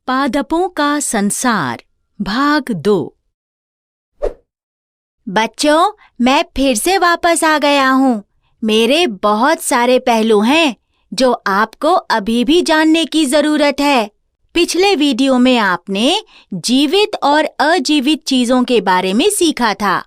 पादपों का संसार भाग 2। बच्चों, मैं फिर से वापस आ गया हूँ। मेरे बहुत सारे पहलू हैं जो आपको अभी भी जानने की जरूरत है। पिछले वीडियो में आपने जीवित और अजीवित चीजों के बारे में सीखा था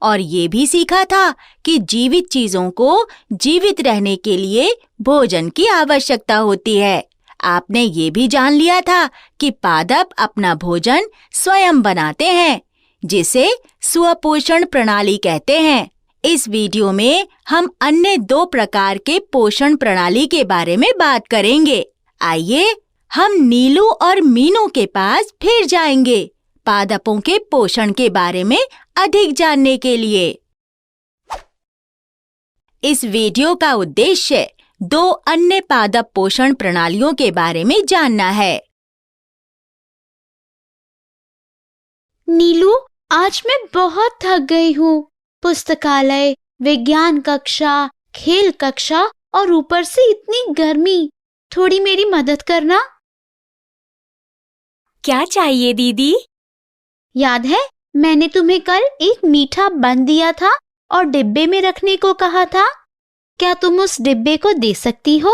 और ये भी सीखा था कि जीवित चीजों को जीवित रहने के लिए भोजन की आवश्यकता होती है। आपने ये भी जान लिया था कि पादप अपना भोजन स्वयं बनाते हैं, जिसे स्वपोषण प्रणाली कहते हैं। इस वीडियो में हम अन्य 2 प्रकार के पोषण प्रणाली के बारे में बात करेंगे। आइए हम नीलू और मीनू के पास फिर जाएंगे पादपों के पोषण के बारे में अधिक जानने के लिए। इस वीडियो का उद्देश्य 2 अन्य पादप पोषण प्रणालियों के बारे में जानना है। नीलू, आज मैं बहुत थक गई हूँ। पुस्तकालय, विज्ञान कक्षा, खेल कक्षा और ऊपर से इतनी गर्मी। थोड़ी मेरी मदद करना। क्या चाहिए दीदी? याद है, मैंने तुम्हें कल एक मीठा बन दिया था और डिब्बे में रखने को कहा था। क्या तुम उस डिब्बे को दे सकती हो?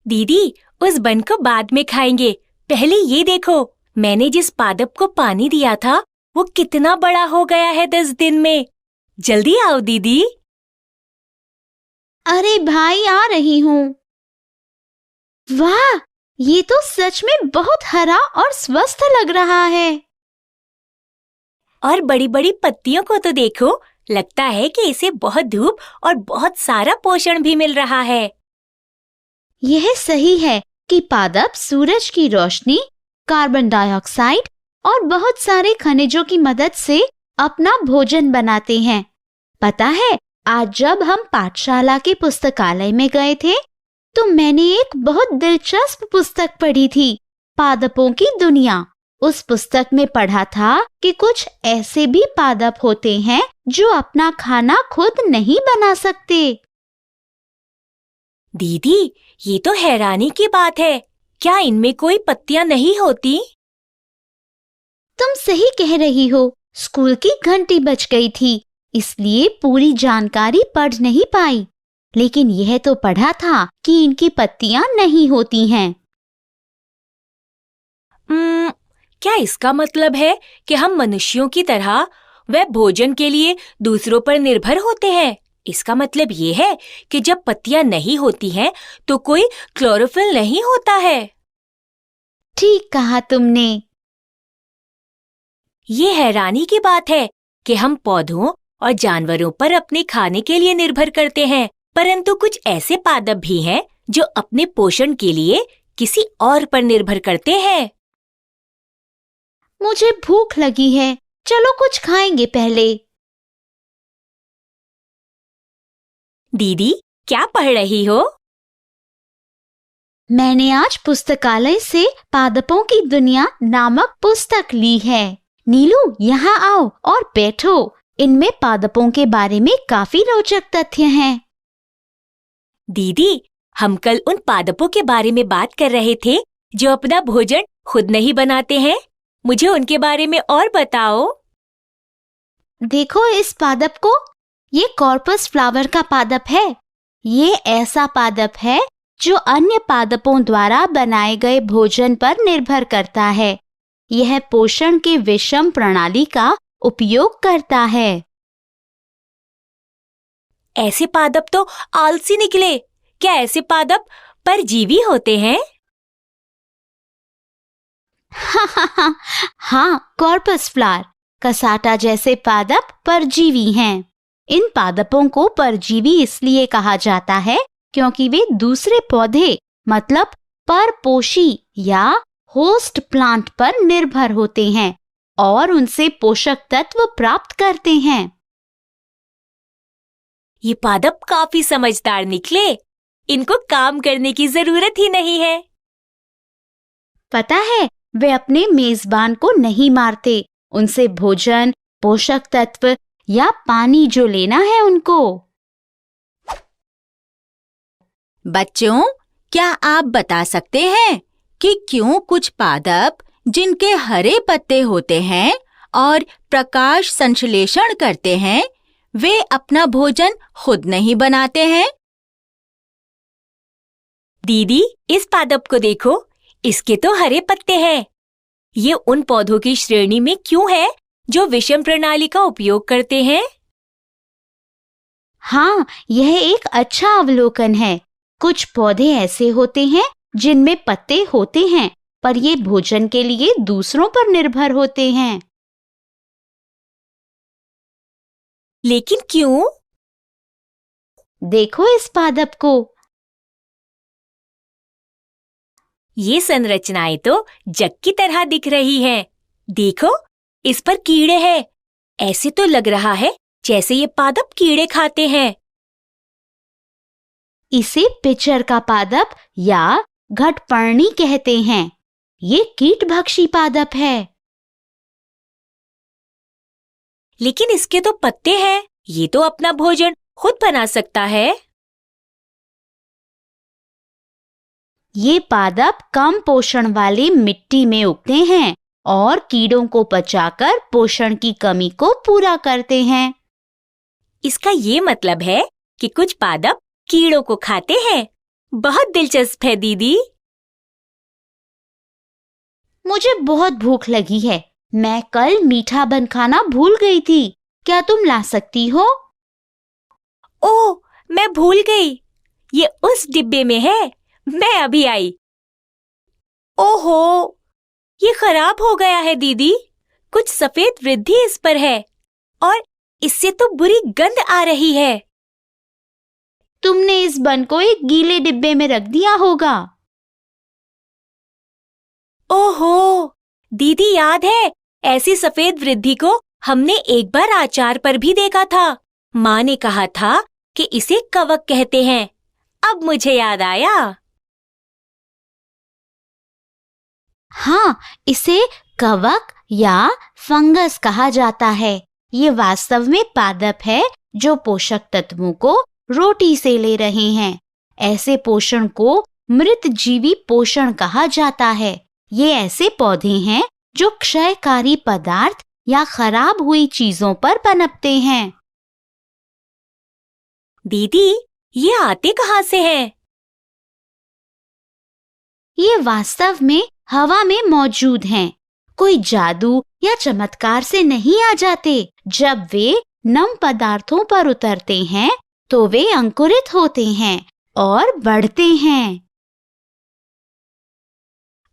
दीदी, उस बन को बाद में खाएंगे। पहले ये देखो, मैंने जिस पादप को पानी दिया था वो कितना बड़ा हो गया है 10 दिन में। जल्दी आओ दीदी। अरे भाई, आ रही हूँ। वाह, ये तो सच में बहुत हरा और स्वस्थ लग रहा है। और बड़ी बड़ी पत्तियों को तो देखो, लगता है कि इसे बहुत धूप और बहुत सारा पोषण भी मिल रहा है। यह सही है कि पादप सूरज की रोशनी, कार्बन डाइऑक्साइड और बहुत सारे खनिजों की मदद से अपना भोजन बनाते हैं। पता है, आज जब हम पाठशाला के पुस्तकालय में गए थे तो मैंने एक बहुत दिलचस्प पुस्तक पढ़ी थी, पादपों की दुनिया। उस पुस्तक में पढ़ा था कि कुछ ऐसे भी पादप होते हैं जो अपना खाना खुद नहीं बना सकते। दीदी, ये तो हैरानी की बात है। क्या इनमें कोई पत्तियां नहीं होती? तुम सही कह रही हो। स्कूल की घंटी बज गई थी, इसलिए पूरी जानकारी पढ़ नहीं पाई। लेकिन यह तो पढ़ा था कि इनकी पत्तियां नहीं होती हैं। क्या इसका मतलब है कि हम मनुष्यों की तरह वे भोजन के लिए दूसरों पर निर्भर होते हैं? इसका मतलब ये है कि जब पत्तियां नहीं होती हैं तो कोई क्लोरोफिल नहीं होता है। ठीक कहा तुमने। ये हैरानी की बात है कि हम पौधों और जानवरों पर अपने खाने के लिए निर्भर करते हैं, परंतु कुछ ऐसे पादप भी हैं जो अपने पोषण के लिए किसी और पर निर्भर करते हैं। मुझे भूख लगी है, चलो कुछ खाएंगे पहले। दीदी, क्या पढ़ रही हो? मैंने आज पुस्तकालय से पादपों की दुनिया नामक पुस्तक ली है। नीलू, यहाँ आओ और बैठो। इनमें पादपों के बारे में काफी रोचक तथ्य हैं। दीदी, हम कल उन पादपों के बारे में बात कर रहे थे जो अपना भोजन खुद नहीं बनाते हैं। मुझे उनके बारे में और बताओ। देखो इस पादप को, ये कॉर्पस फ्लावर का पादप है। ये ऐसा पादप है जो अन्य पादपों द्वारा बनाए गए भोजन पर निर्भर करता है। यह पोषण के विषम प्रणाली का उपयोग करता है। ऐसे पादप तो आलसी निकले। क्या ऐसे पादप परजीवी होते हैं? हाँ, कॉर्पस फ्लावर, कसाटा जैसे पादप परजीवी हैं। इन पादपों को परजीवी इसलिए कहा जाता है क्योंकि वे दूसरे पौधे मतलब परपोषी या होस्ट प्लांट पर निर्भर होते हैं और उनसे पोषक तत्व प्राप्त करते हैं। ये पादप काफी समझदार निकले। इनको काम करने की जरूरत ही नहीं है। पता है, वे अपने मेजबान को नहीं मारते। उनसे भोजन, पोषक तत्व या पानी जो लेना है उनको। बच्चों, क्या आप बता सकते हैं कि क्यों कुछ पादप जिनके हरे पत्ते होते हैं और प्रकाश संश्लेषण करते हैं, वे अपना भोजन खुद नहीं बनाते हैं। दीदी, इस पादप को देखो, इसके तो हरे पत्ते हैं। ये उन पौधों की श्रेणी में क्यों है जो विषम प्रणाली का उपयोग करते हैं? हाँ, यह एक अच्छा अवलोकन है। कुछ पौधे ऐसे होते हैं जिनमें पत्ते होते हैं, पर ये भोजन के लिए दूसरों पर निर्भर होते हैं। लेकिन क्यों? देखो इस पादप को। ये संरचनाएं तो जग की तरह दिख रही हैं। देखो, इस पर कीड़े हैं। ऐसे तो लग रहा है जैसे ये पादप कीड़े खाते हैं। इसे पिचर का पादप या घटपर्णी कहते हैं। ये कीटभक्षी पादप है। लेकिन इसके तो पत्ते हैं। ये तो अपना भोजन खुद बना सकता है। ये पादप कम पोषण वाली मिट्टी में उगते हैं और कीड़ों को बचाकर पोषण की कमी को पूरा करते हैं। इसका ये मतलब है कि कुछ पादप कीड़ों को खाते हैं। बहुत दिलचस्प है दीदी। मुझे बहुत भूख लगी है। मैं कल मीठा बन खाना भूल गई थी। क्या तुम ला सकती हो? ओह, मैं भूल गई। ये उस डिब्बे में है। मैं अभी आई। ओहो, ये खराब हो गया है दीदी। कुछ सफेद वृद्धि इस पर है और इससे तो बुरी गंध आ रही है। तुमने इस बन को एक गीले डिब्बे में रख दिया होगा। ओहो, दीदी याद है, ऐसी सफेद वृद्धि को हमने एक बार आचार पर भी देखा था। माँ ने कहा था कि इसे कवक कहते हैं। अब मुझे याद आया। हाँ, इसे कवक या फंगस कहा जाता है। ये वास्तव में पादप है जो पोषक तत्वों को रोटी से ले रहे हैं। ऐसे पोषण को मृत जीवी पोषण कहा जाता है। ये ऐसे पौधे हैं जो क्षयकारी पदार्थ या खराब हुई चीजों पर पनपते हैं। दीदी, ये आते कहाँ से हैं? ये वास्तव में हवा में मौजूद हैं। कोई जादू या चमत्कार से नहीं आ जाते। जब वे नम पदार्थों पर उतरते हैं तो वे अंकुरित होते हैं और बढ़ते हैं।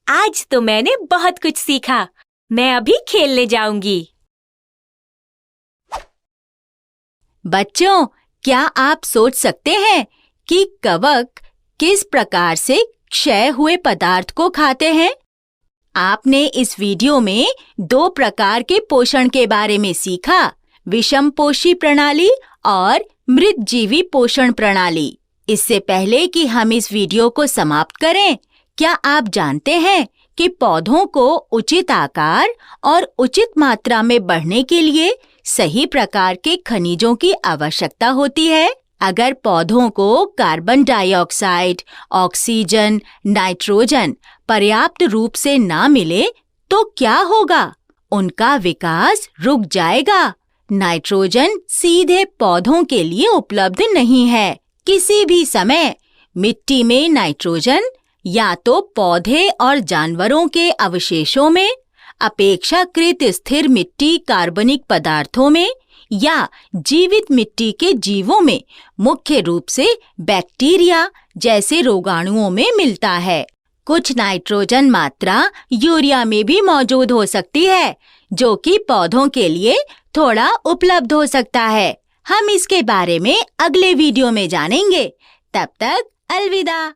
आज तो मैंने बहुत कुछ सीखा। मैं अभी खेलने जाऊंगी। बच्चों, क्या आप सोच सकते हैं कि कवक किस प्रकार से क्षय हुए पदार्थ को खाते हैं? आपने इस वीडियो में 2 प्रकार के पोषण के बारे में सीखा, विषम पोषी प्रणाली और मृतजीवी पोषण प्रणाली। इससे पहले कि हम इस वीडियो को समाप्त करें, क्या आप जानते हैं कि पौधों को उचित आकार और उचित मात्रा में बढ़ने के लिए सही प्रकार के खनिजों की आवश्यकता होती है? अगर पौधों को कार्बन डाइऑक्साइड, ऑक्सीजन, नाइट्रोजन पर्याप्त रूप से ना मिले तो क्या होगा? उनका विकास रुक जाएगा। नाइट्रोजन सीधे पौधों के लिए उपलब्ध नहीं है। किसी भी समय मिट्टी में नाइट्रोजन या तो पौधे और जानवरों के अवशेषों में, अपेक्षाकृत स्थिर मिट्टी कार्बनिक पदार्थों में या जीवित मिट्टी के जीवों में, मुख्य रूप से बैक्टीरिया जैसे रोगाणुओं में मिलता है। कुछ नाइट्रोजन मात्रा यूरिया में भी मौजूद हो सकती है, जो कि पौधों के लिए थोड़ा उपलब्ध हो सकता है। हम इसके बारे में अगले वीडियो में जानेंगे। तब तक अलविदा।